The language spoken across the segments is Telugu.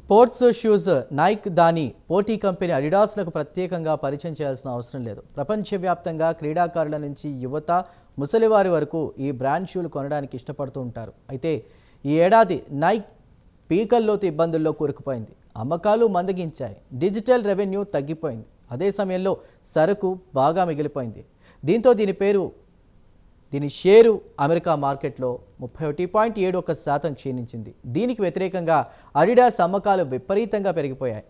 స్పోర్ట్స్ షూస్ నైక్ దాని పోటీ కంపెనీ అడిడాస్లకు ప్రత్యేకంగా పరిచయం చేయాల్సిన అవసరం లేదు. ప్రపంచవ్యాప్తంగా క్రీడాకారుల నుంచి యువత, ముసలివారి వరకు ఈ బ్రాండ్ షూలు కొనడానికి ఇష్టపడుతూ ఉంటారు. అయితే ఈ ఏడాది నైక్ పీకల్లోతు ఇబ్బందుల్లో కూరుకుపోయింది. అమ్మకాలు మందగించాయి, డిజిటల్ రెవెన్యూ తగ్గిపోయింది. అదే సమయంలో సరుకు బాగా మిగిలిపోయింది. దీంతో దీని షేరు అమెరికా మార్కెట్లో 31.71% క్షీణించింది. దీనికి వ్యతిరేకంగా అడిడాస్ అమ్మకాలు విపరీతంగా పెరిగిపోయాయి.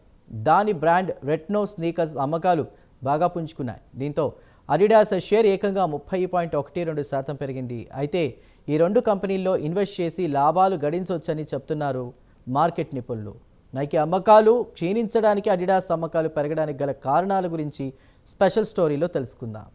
దాని బ్రాండ్ రెట్నో స్నీకర్స్ అమ్మకాలు బాగా పుంజుకున్నాయి. దీంతో అడిడాస్ షేర్ ఏకంగా 30.12% పెరిగింది. అయితే ఈ రెండు కంపెనీల్లో ఇన్వెస్ట్ చేసి లాభాలు గడించవచ్చని చెప్తున్నారు మార్కెట్ నిపుణులు. నైకి అమ్మకాలు క్షీణించడానికి, అడిడాస్ అమ్మకాలు పెరగడానికి గల కారణాల గురించి స్పెషల్ స్టోరీలో తెలుసుకుందాం.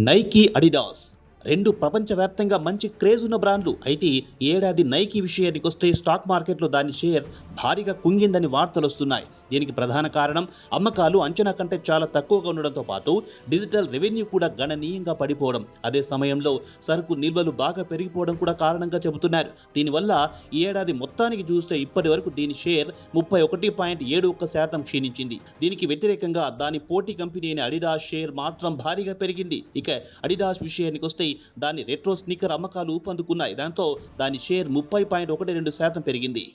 నైకీ, అడిడాస్ రెండు ప్రపంచవ్యాప్తంగా మంచి క్రేజ్ ఉన్న బ్రాండ్లు. అయితే ఈ ఏడాది నైకీ విషయానికి వస్తే స్టాక్ మార్కెట్లో దాని షేర్ భారీగా కుంగిందని వార్తలు వస్తున్నాయి. దీనికి ప్రధాన కారణం అమ్మకాలు అంచనా కంటే చాలా తక్కువగా ఉండడంతో పాటు డిజిటల్ రెవెన్యూ కూడా గణనీయంగా పడిపోవడం. అదే సమయంలో సరుకు నిల్వలు బాగా పెరిగిపోవడం కూడా కారణంగా చెబుతున్నారు. దీనివల్ల ఈ ఏడాది మొత్తానికి చూస్తే ఇప్పటి వరకు దీని షేర్ 31.71% క్షీణించింది. దీనికి వ్యతిరేకంగా దాని పోటీ కంపెనీ అయిన అడిడాస్ షేర్ మాత్రం భారీగా పెరిగింది. ఇక అడిడాస్ విషయానికి వస్తే దాని రెట్రో స్నీకర్ అమ్మకాలు ఊపందుకున్నాయి. దాంతో దాని షేర్ 30.12% పెరిగింది.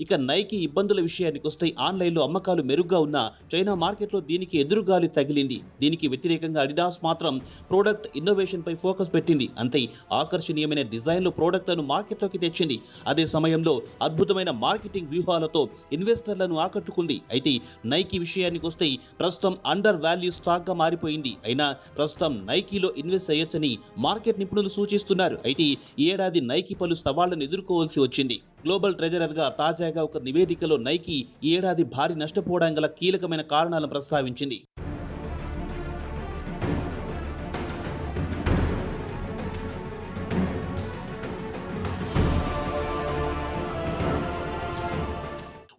ఇక నైకీ ఇబ్బందుల విషయానికి వస్తే ఆన్లైన్లో అమ్మకాలు మెరుగ్గా ఉన్న చైనా మార్కెట్లో దీనికి ఎదురుగాలి తగిలింది. దీనికి వ్యతిరేకంగా అడిడాస్ మాత్రం ప్రోడక్ట్ ఇన్నోవేషన్పై ఫోకస్ పెట్టింది. అంతే ఆకర్షణీయమైన డిజైన్లో ప్రోడక్ట్లను మార్కెట్లోకి తెచ్చింది. అదే సమయంలో అద్భుతమైన మార్కెటింగ్ వ్యూహాలతో ఇన్వెస్టర్లను ఆకట్టుకుంది. అయితే నైకీ విషయానికి వస్తే ప్రస్తుతం అండర్ వాల్యూ స్టాక్గా మారిపోయింది. అయినా ప్రస్తుతం నైకీలో ఇన్వెస్ట్ చేయొచ్చని మార్కెట్ నిపుణులు సూచిస్తున్నారు. అయితే ఈ ఏడాది నైకీ పలు సవాళ్లను ఎదుర్కోవాల్సి వచ్చింది. గ్లోబల్ ట్రెజరర్గా తాజాగా ఒక నివేదికలో నైకీ ఈ ఏడాది భారీ నష్టపోవడానికి గల కీలకమైన కారణాలను ప్రస్తావించింది.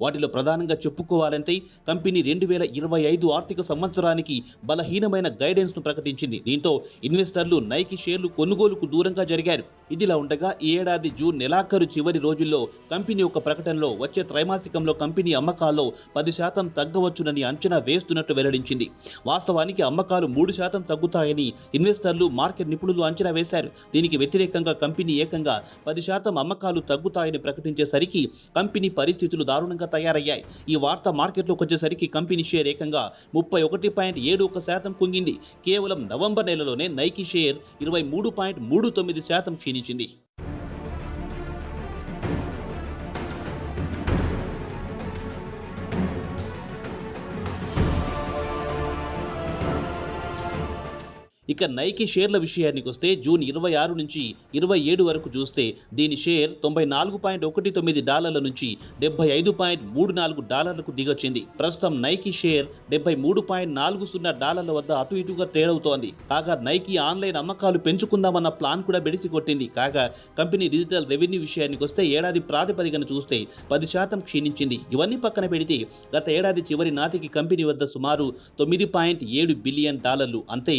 వాటిలో ప్రధానంగా చెప్పుకోవాలంటే కంపెనీ 2025 ఆర్థిక సంవత్సరానికి బలహీనమైన గైడెన్స్ను ప్రకటించింది. దీంతో ఇన్వెస్టర్లు నైకీ షేర్లు కొనుగోలుకు దూరంగా జరిగారు. ఇదిలా ఉండగా ఈ ఏడాది జూన్ నెలాఖరు చివరి రోజుల్లో కంపెనీ ఒక ప్రకటనలో వచ్చే త్రైమాసికంలో కంపెనీ అమ్మకాల్లో 10% తగ్గవచ్చునని అంచనా వేస్తున్నట్టు వెల్లడించింది. వాస్తవానికి అమ్మకాలు 3% తగ్గుతాయని ఇన్వెస్టర్లు, మార్కెట్ నిపుణులు అంచనా వేశారు. దీనికి వ్యతిరేకంగా కంపెనీ ఏకంగా 10% అమ్మకాలు తగ్గుతాయని ప్రకటించేసరికి కంపెనీ పరిస్థితులు దారుణంగా తయారయ్యాయి. ఈ వార్త మార్కెట్లోకి వచ్చేసరికి కంపెనీ షేర్ ఏకంగా 31.71% కుంగింది. కేవలం నవంబర్ నెలలోనే నైకీ షేర్ 23.39% క్షీణించింది. ఇక నైకీ షేర్ల విషయానికి వస్తే జూన్ 26 నుంచి 27 వరకు చూస్తే దీని షేర్ $94.19 నుంచి $75.34కు దిగొచ్చింది. ప్రస్తుతం నైకీ షేర్ $73.40 వద్ద అటు ఇటుగా ట్రేడ్ అవుతోంది. కాగా నైకీ ఆన్లైన్ అమ్మకాలు పెంచుకుందామన్న ప్లాన్ కూడా బెడిసికొట్టింది. కాగా కంపెనీ డిజిటల్ రెవెన్యూ విషయానికి వస్తే ఏడాది ప్రాతిపదికన చూస్తే 10% క్షీణించింది. ఇవన్నీ పక్కన పెడితే గత ఏడాది చివరి నాటికి కంపెనీ వద్ద సుమారు $9.7 బిలియన్ అంటే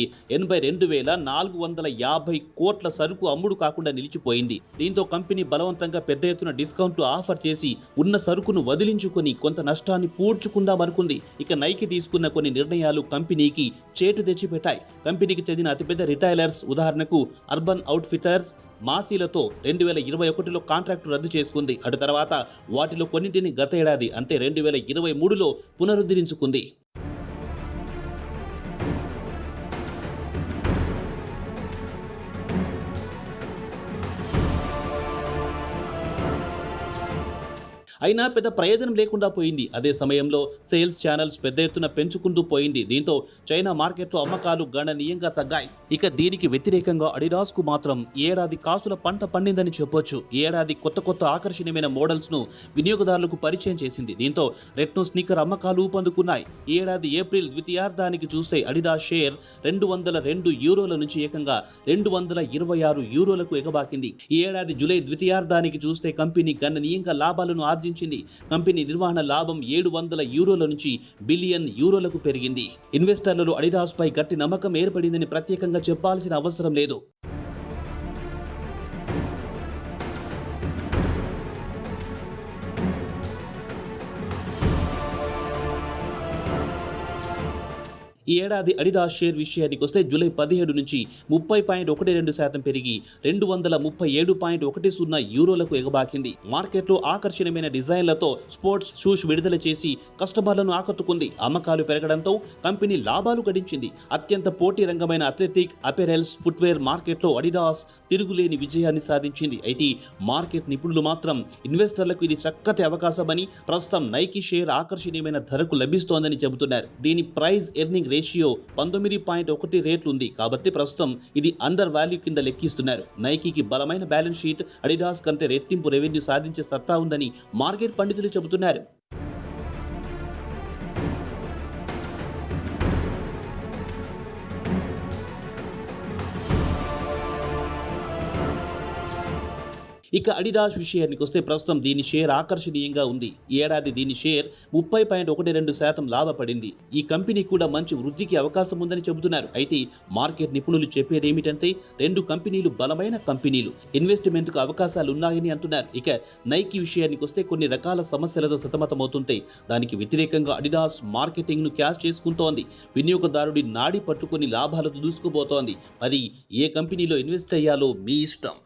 82,450 కోట్ల సరుకు అమ్ముడు కాకుండా నిలిచిపోయింది. దీంతో కంపెనీ బలవంతంగా పెద్ద ఎత్తున డిస్కౌంట్లు ఆఫర్ చేసి ఉన్న సరుకును వదిలించుకొని కొంత నష్టాన్ని పూడ్చుకుందామనుకుంది. ఇక నైకీ తీసుకున్న కొన్ని నిర్ణయాలు కంపెనీకి చేటు తెచ్చిపెట్టాయి. కంపెనీకి చెందిన అతిపెద్ద రిటైలర్స్, ఉదాహరణకు అర్బన్ అవుట్ఫిట్టర్స్, మాసీలతో 2021లో కాంట్రాక్టు రద్దు చేసుకుంది. అటు తర్వాత వాటిలో కొన్నింటిని గత ఏడాది అంటే 2023లో పునరుద్ధరించుకుంది. అయినా పెద్ద ప్రయోజనం లేకుండా పోయింది. అదే సమయంలో సేల్స్ ఛానల్స్ పెద్ద ఎత్తున పెంచుకుంటూ పోయింది. దీంతో చైనా మార్కెట్లో అమ్మకాలు గణనీయంగా తగ్గాయి. ఇక దీనికి వ్యతిరేకంగా అడిడాస్ కు మాత్రం ఏడాది కాసుల పంట పండిందని చెప్పొచ్చు. ఏడాది కొత్త ఆకర్షణీయమైన మోడల్స్ ను వినియోగదారులకు పరిచయం చేసింది. దీంతో రెట్నో స్నీకర్ అమ్మకాలు ఊపందుకున్నాయి. ఈ ఏడాది ఏప్రిల్ ద్వితీయార్థానికి చూస్తే అడిడాస్ షేర్ €202 నుంచి ఏకంగా €226కు ఎగబాకింది. ఈ ఏడాది జూలై ద్వితీయార్థానికి చూస్తే కంపెనీ గణనీయంగా లాభాలను ఆర్జించింది. కంపెనీ నిర్వహణ లాభం €700 నుంచి €1 బిలియన్ పెరిగింది. ఇన్వెస్టర్లలో అడిడాస్ పై గట్టి నమ్మకం ఏర్పడిందని ప్రత్యేకంగా చెప్పాల్సిన అవసరం లేదు. ఈ ఏడాది అడిడాస్ షేర్ విషయానికి వస్తే జూలై 17 నుంచి 30.12% పెరిగి €237.10కు ఎగబాకింది. మార్కెట్లో ఆకర్షణీయమైన డిజైన్లతో స్పోర్ట్స్ షూస్ విడుదల చేసి కస్టమర్లను ఆకట్టుకుంది. అమ్మకాలు పెరగడంతో కంపెనీ లాభాలు గడించింది. అత్యంత పోటీ రంగమైన అథ్లెటిక్ అపెరల్స్ ఫుట్వేర్ మార్కెట్లో అడిడాస్ తిరుగులేని విజయాన్ని సాధించింది. అయితే మార్కెట్ నిపుణులు మాత్రం ఇన్వెస్టర్లకు ఇది చక్కటి అవకాశమని, ప్రస్తుతం నైకీ షేర్ ఆకర్షణీయమైన ధరకు లభిస్తోందని చెబుతున్నారు. దీని ప్రైస్ ఎర్నింగ్ రేషియో 19.1 రేట్లు ఉంది. కాబట్టి ప్రస్తుతం ఇది అండర్ వాల్యూ కింద లెక్కిస్తున్నారు. నైకీకి బలమైన బ్యాలెన్స్ షీట్, అడిడాస్ కంటే రెట్టింపు రెవెన్యూ సాధించే సత్తా ఉందని మార్కెట్ పండితులు చెబుతున్నారు. ఇక అడిడాస్ విషయానికి వస్తే ప్రస్తుతం దీని షేర్ ఆకర్షణీయంగా ఉంది. ఈ ఏడాది దీని షేర్ 30.12% లాభపడింది. ఈ కంపెనీ కూడా మంచి వృద్ధికి అవకాశం ఉందని చెబుతున్నారు. అయితే మార్కెట్ నిపుణులు చెప్పేది ఏమిటంటే రెండు కంపెనీలు బలమైన కంపెనీలు, ఇన్వెస్ట్మెంట్కు అవకాశాలు ఉన్నాయని అంటున్నారు. ఇక నైకీ విషయానికి వస్తే కొన్ని రకాల సమస్యలతో సతమతమవుతుంటే దానికి వ్యతిరేకంగా అడిడాస్ మార్కెటింగ్ను క్యాష్ చేసుకుంటోంది. వినియోగదారుడి నాడి పట్టుకొని లాభాలతో దూసుకుపోతోంది. అది ఏ కంపెనీలో ఇన్వెస్ట్ చేయాలో మీ ఇష్టం.